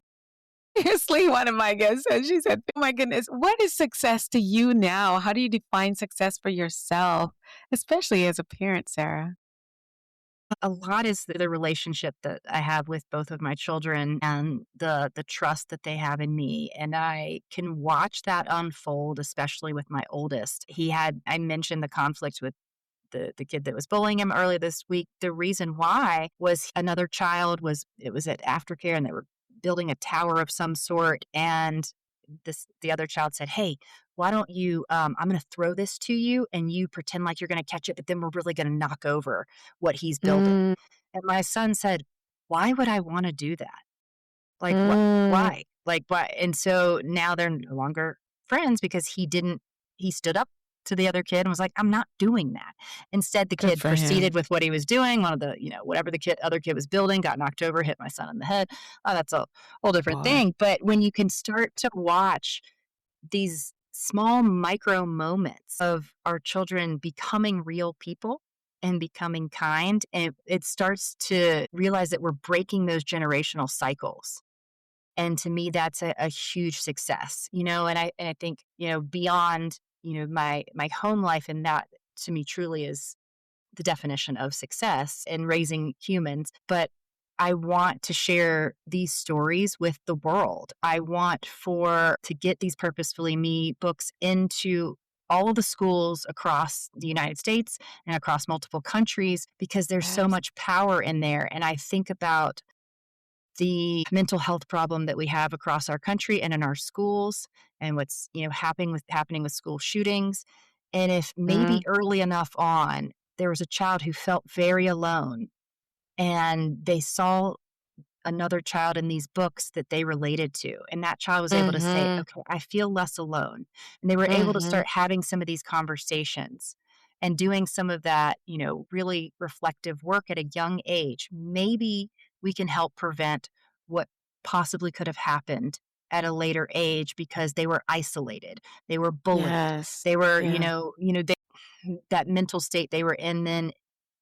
seriously, one of my guests said, she said, "Oh my goodness, what is success to you now? How do you define success for yourself, especially as a parent, Sarah?" A lot is the relationship that I have with both of my children and the trust that they have in me, and I can watch that unfold, especially with my oldest. I mentioned the conflict with the kid that was bullying him earlier this week. The reason why was another child it was at aftercare, and they were building a tower of some sort, and the other child said, "Hey, why don't you I'm going to throw this to you and you pretend like you're going to catch it, but then we're really going to knock over what he's building." Mm, And my son said, "Why would I want to do that? Like, what mm, why?" Like, "Why?" And so now they're no longer friends because he stood up to the other kid and was like, "I'm not doing that." Instead, the good kid for him. proceeded with what he was doing. One of the, whatever the other kid was building got knocked over, hit my son in the head. Oh, that's a whole different Boy. thing. But when you can start to watch these small micro moments of our children becoming real people and becoming kind, and it starts to realize that we're breaking those generational cycles. And to me, that's a huge success, and I think, beyond, my home life, and that to me truly is the definition of success in raising humans. But I want to share these stories with the world. I want to get these Purposefully Me books into all of the schools across the United States and across multiple countries because there's so Yes. much power in there. And I think about the mental health problem that we have across our country and in our schools and what's happening with school shootings. And if maybe Mm, early enough on there was a child who felt very alone and they saw another child in these books that they related to, and that child was able to say, mhm, okay, I feel less alone, and they were able to mhm. start having some of these conversations and doing some of that, really reflective work at a young age. Maybe we can help prevent what possibly could have happened at a later age because they were isolated, they were bullied, Yes. they were, Yeah. that mental state they were in then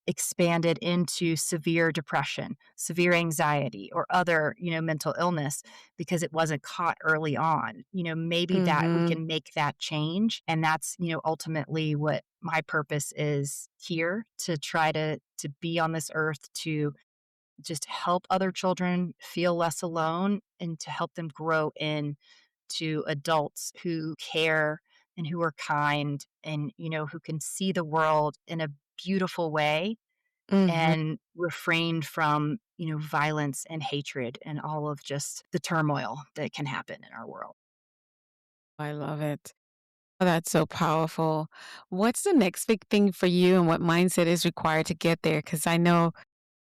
expanded into severe depression, severe anxiety, or other, mental illness because it wasn't caught early on. Maybe that we Mhm. can make that change. And that's, ultimately what my purpose is here to try to be on this earth to just help other children feel less alone and to help them grow in to adults who care and who are kind and, who can see the world in a beautiful way Hmm. and refrain from, violence and hatred and all of just the turmoil that can happen in our world. I love it. Oh, that's so powerful. What's the next big thing for you and what mindset is required to get there? Because I know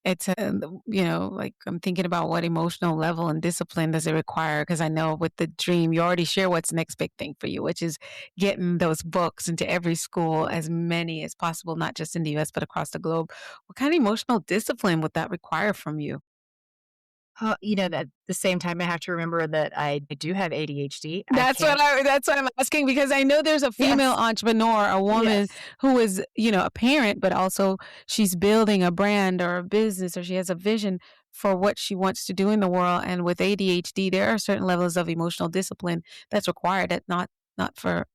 like I'm thinking about what emotional level and discipline does it require? Because I know with the dream, you already share what's next big thing for you, which is getting those books into every school, as many as possible, not just in the US, but across the globe. What kind of emotional discipline would that require from you? At the same time, I have to remember that I do have ADHD. I can't. That's what I'm asking because I know there's a female Yes. entrepreneur, a woman Yes. who is, a parent, but also she's building a brand or a business or she has a vision for what she wants to do in the world. And with ADHD, there are certain levels of emotional discipline that's required that not for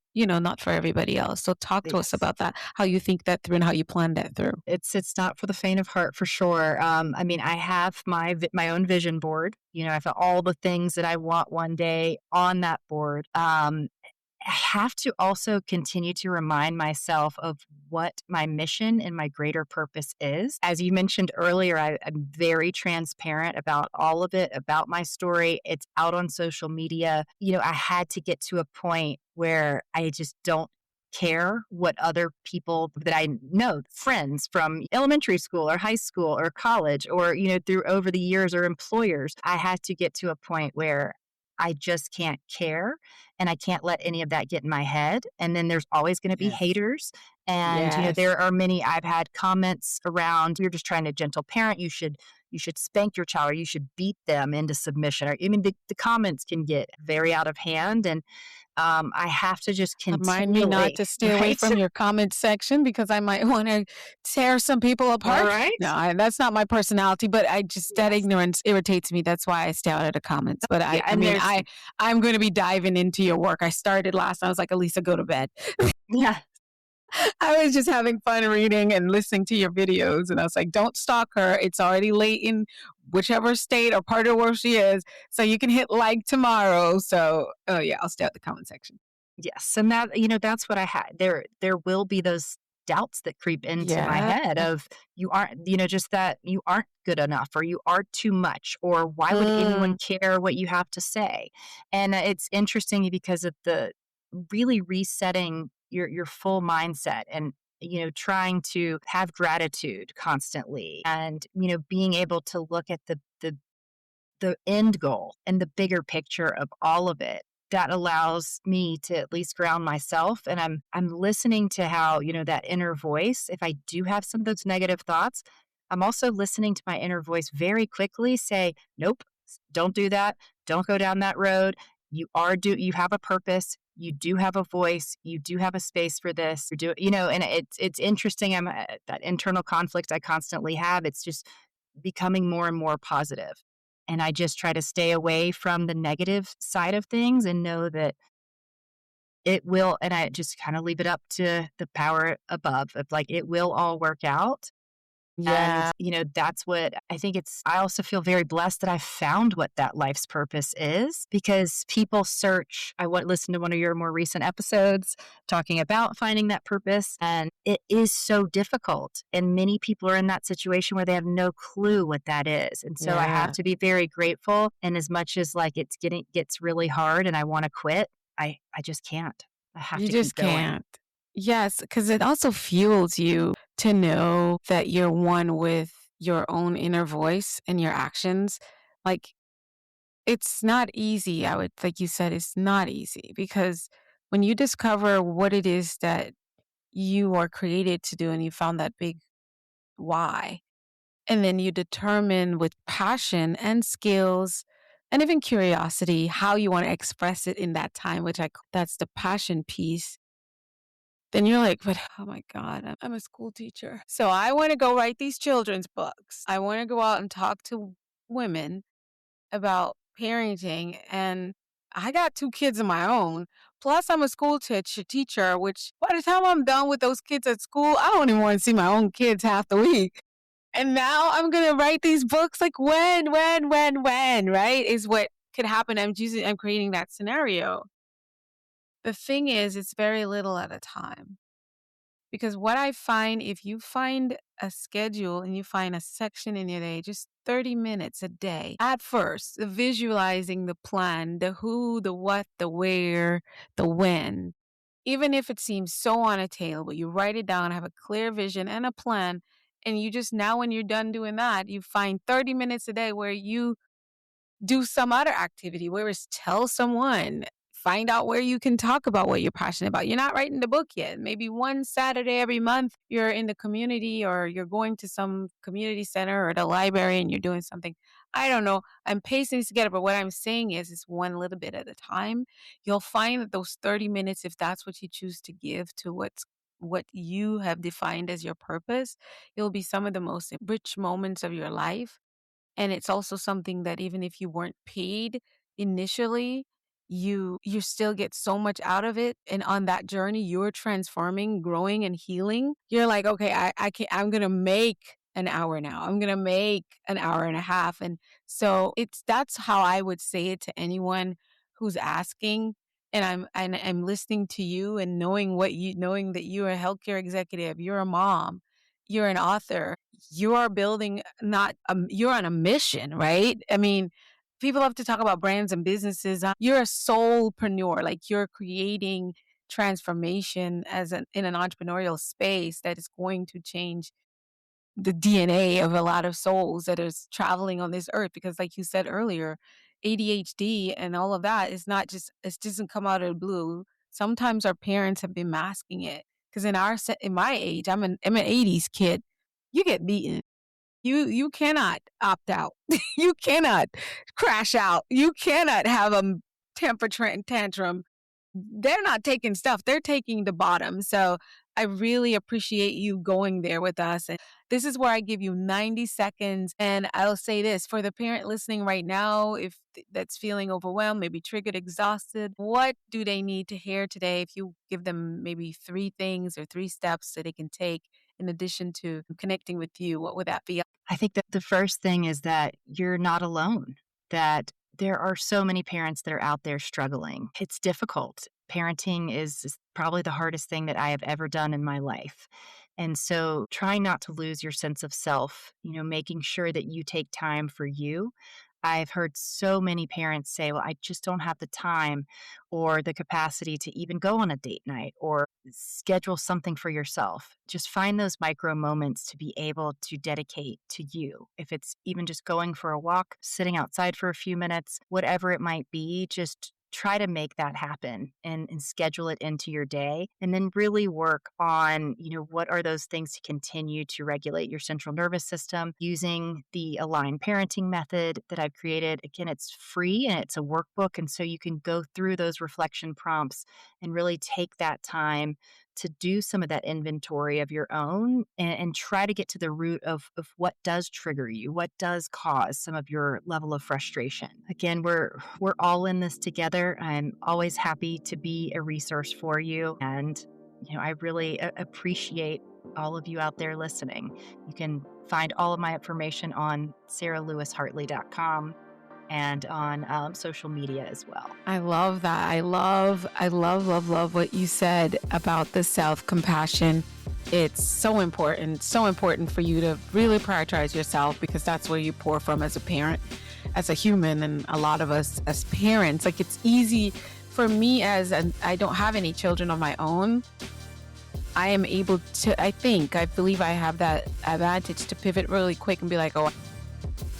everybody else. So talk to us Yes. about that, how you think that through and how you plan that through. It's not for the faint of heart for sure. I mean, I have my own vision board. I've got all the things that I want one day on that board. I have to also continue to remind myself of what my mission and my greater purpose is. As you mentioned earlier, I'm very transparent about all of it, about my story. It's out on social media. I had to get to a point where I just don't care what other people that I know, friends from elementary school or high school or college or, through over the years or employers. I had to get to a point where I just can't care and I can't let any of that get in my head. And then there's always going to be Yes. haters. And, Yes. there are many I've had comments around, you're just trying to gentle parent. You should spank your child or you should beat them into submission. Or I mean, the comments can get very out of hand. And I have to just Remind me not continually, to stay away right? from your comment section because I might wanna tear some people All apart. right. No, that's not my personality, but I just that Yes. ignorance irritates me. That's why I stay out of the comments. But Yeah. I And mean, there's, I'm gonna be diving into your work. I started last, I was like, "Alisa, go to bed." yeah. I was just having fun reading and listening to your videos, and I was like, "Don't stalk her. It's already late in whichever state or part of the world she is, so you can hit like tomorrow." So, oh, yeah, I'll stay out the comment section. Yes, and that's what I had. There will be those doubts that creep into my Yeah. head of you aren't, just that you aren't good enough or you are too much or why would anyone Mm. care what you have to say? And it's interesting because of the really resetting your full mindset and trying to have gratitude constantly and being able to look at the end goal and the bigger picture of all of it that allows me to at least ground myself and I'm listening to how that inner voice if I do have some of those negative thoughts I'm also listening to my inner voice very quickly say nope, don't do that, don't go down that road, you have a purpose, you do have a voice, you do have a space for this, and it's interesting. I'm that internal conflict I constantly have, it's just becoming more and more positive. And I just try to stay away from the negative side of things and know that it will, and I just kind of leave it up to the power above of like, it will all work out. And, Yeah. that's what I think I also feel very blessed that I found what that life's purpose is because people search. I went listen to one of your more recent episodes talking about finding that purpose. And it is so difficult. And many people are in that situation where they have no clue what that is. And so I have Yeah. to be very grateful. And as much as like gets really hard and I want to quit, I just can't. I have You to keep just going. can't. Yes, because it also fuels you to know that you're one with your own inner voice and your actions. Like, it's not easy. Like you said, it's not easy because when you discover what it is that you are created to do and you found that big why, and then you determine with passion and skills and even curiosity how you want to express it in that time, that's the passion piece. Then you're like, "But, oh my god, I'm a school teacher. So I wanna go write these children's books. I wanna go out and talk to women about parenting, and I got 2 kids of my own, plus I'm a school teacher, which by the time I'm done with those kids at school, I don't even wanna see my own kids half the week." And now I'm going to write these books. Like when, right? Is what could happen. I'm creating that scenario. The thing is, it's very little at a time. Because what I find, if you find a schedule and you find a section in your day, just 30 minutes a day, at first, the visualizing the plan, the who, the what, the where, the when, even if it seems so unattainable, you write it down, have a clear vision and a plan. And you just now, when you're done doing that, you find 30 minutes a day where you do some other activity, where it's tell someone, find out where you can talk about what you're passionate about. You're not writing the book yet. Maybe one Saturday every month, you're in the community or you're going to some community center or the library and you're doing something. I don't know. I'm pacing this together, but what I'm saying is it's one little bit at a time. You'll find that those 30 minutes, if that's what you choose to give to what you have defined as your purpose, it'll be some of the most rich moments of your life. And it's also something that even if you weren't paid initially, you still get so much out of it. And on that journey, you're transforming, growing, and healing. You're like, okay, I'm gonna make an hour now. I'm gonna make an hour and a half. And so that's how I would say it to anyone who's asking. And I'm listening to you and knowing that you're a healthcare executive, you're a mom, you're an author, you are building you're on a mission, right? I mean, people have to talk about brands and businesses. You're a soulpreneur, like you're creating transformation in an entrepreneurial space that is going to change the DNA of a lot of souls that is traveling on this earth. Because like you said earlier, ADHD and all of that is not just, it doesn't come out of the blue. Sometimes our parents have been masking it. Because in my age, I'm an 80s kid. You get beaten. You cannot opt out. You cannot crash out. You cannot have a temper tantrum. They're not taking stuff. They're taking the bottom. So I really appreciate you going there with us. And this is where I give you 90 seconds. And I'll say this for the parent listening right now, if that's feeling overwhelmed, maybe triggered, exhausted, what do they need to hear today? If you give them maybe 3 things or 3 steps that they can take in addition to connecting with you, what would that be? I think that the first thing is that you're not alone, that there are so many parents that are out there struggling. It's difficult. Parenting is probably the hardest thing that I have ever done in my life. And so trying not to lose your sense of self, making sure that you take time for you. I've heard so many parents say, well, I just don't have the time or the capacity to even go on a date night or schedule something for yourself. Just find those micro moments to be able to dedicate to you. If it's even just going for a walk, sitting outside for a few minutes, whatever it might be, just try to make that happen and schedule it into your day, and then really work on, what are those things to continue to regulate your central nervous system using the aligned parenting method that I've created. Again, it's free and it's a workbook. And so you can go through those reflection prompts and really take that time to do some of that inventory of your own and try to get to the root of what does trigger you, what does cause some of your level of frustration. Again, we're all in this together. I'm always happy to be a resource for you. And, I really appreciate all of you out there listening. You can find all of my information on saralewishartley.com. and on social media as well. I love that. I love what you said about the self-compassion. It's so important for you to really prioritize yourself, because that's where you pour from as a parent, as a human, and a lot of us as parents. Like, it's easy for me I don't have any children of my own. I am able to, I believe I have that advantage to pivot really quick and be like, oh,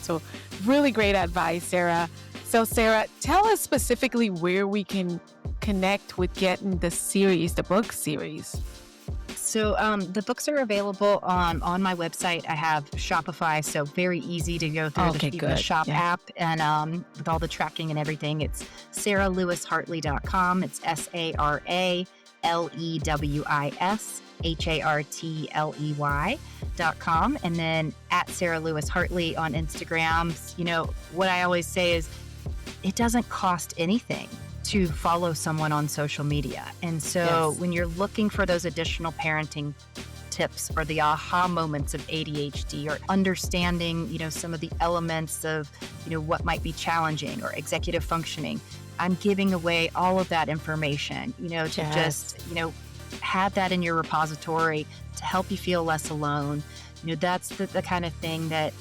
so really great advice, Sara. So Sara, tell us specifically where we can connect with getting the book series. So the books are available on my website. I have Shopify, so very easy to go through the Shop app, and with all the tracking and everything. It's saralewishartley.com. It's SaralewisHartley.com, and then at Sara Lewis Hartley on Instagram. What I always say is it doesn't cost anything to follow someone on social media. And so when you're looking for those additional parenting tips or the aha moments of ADHD, or understanding, some of the elements of, what might be challenging or executive functioning. I'm giving away all of that information, to just, have that in your repository to help you feel less alone. That's the kind of thing that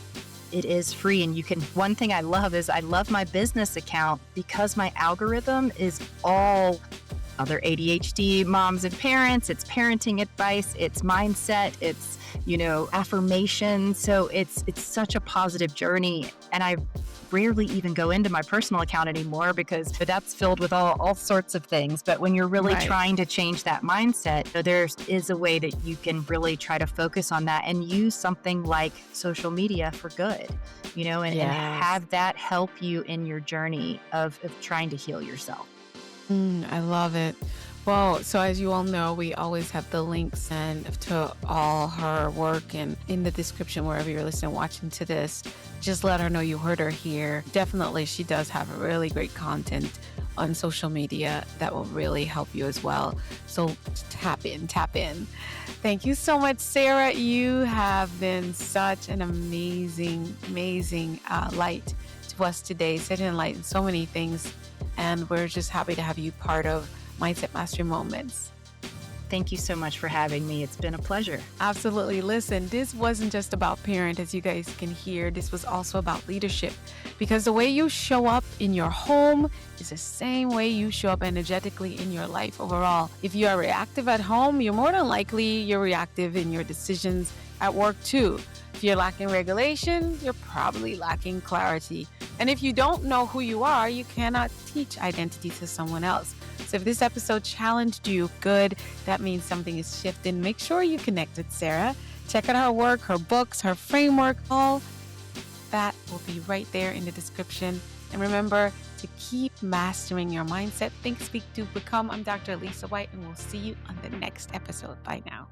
it is free. And one thing I love is I love my business account because my algorithm is all other ADHD moms and parents. It's parenting advice, it's mindset, it's, affirmation. So it's such a positive journey. And I rarely even go into my personal account anymore because that's filled with all sorts of things. But when you're really trying to change that mindset, there is a way that you can really try to focus on that and use something like social media for good, and have that help you in your journey of trying to heal yourself. I love it. Well, so as you all know, we always have the links and to all her work and in the description wherever you're listening, watching to this. Just let her know you heard her here. Definitely, she does have really great content on social media that will really help you as well. So tap in. Thank you so much, Sara. You have been such an amazing light to us today, setting a light in so many things. And we're just happy to have you part of Mindset Mastery Moments. Thank you so much for having me. It's been a pleasure. Absolutely. Listen, this wasn't just about parent, as you guys can hear. This was also about leadership, because the way you show up in your home is the same way you show up energetically in your life overall. If you are reactive at home, you're more than likely you're reactive in your decisions at work too. If you're lacking regulation, you're probably lacking clarity. And if you don't know who you are, you cannot teach identity to someone else. So if this episode challenged you, good, that means something is shifting. Make sure you connect with Sara. Check out her work, her books, her framework. All that will be right there in the description. And remember to keep mastering your mindset. Think, speak, do, become. I'm Dr. Alisa Whyte, and we'll see you on the next episode. Bye now.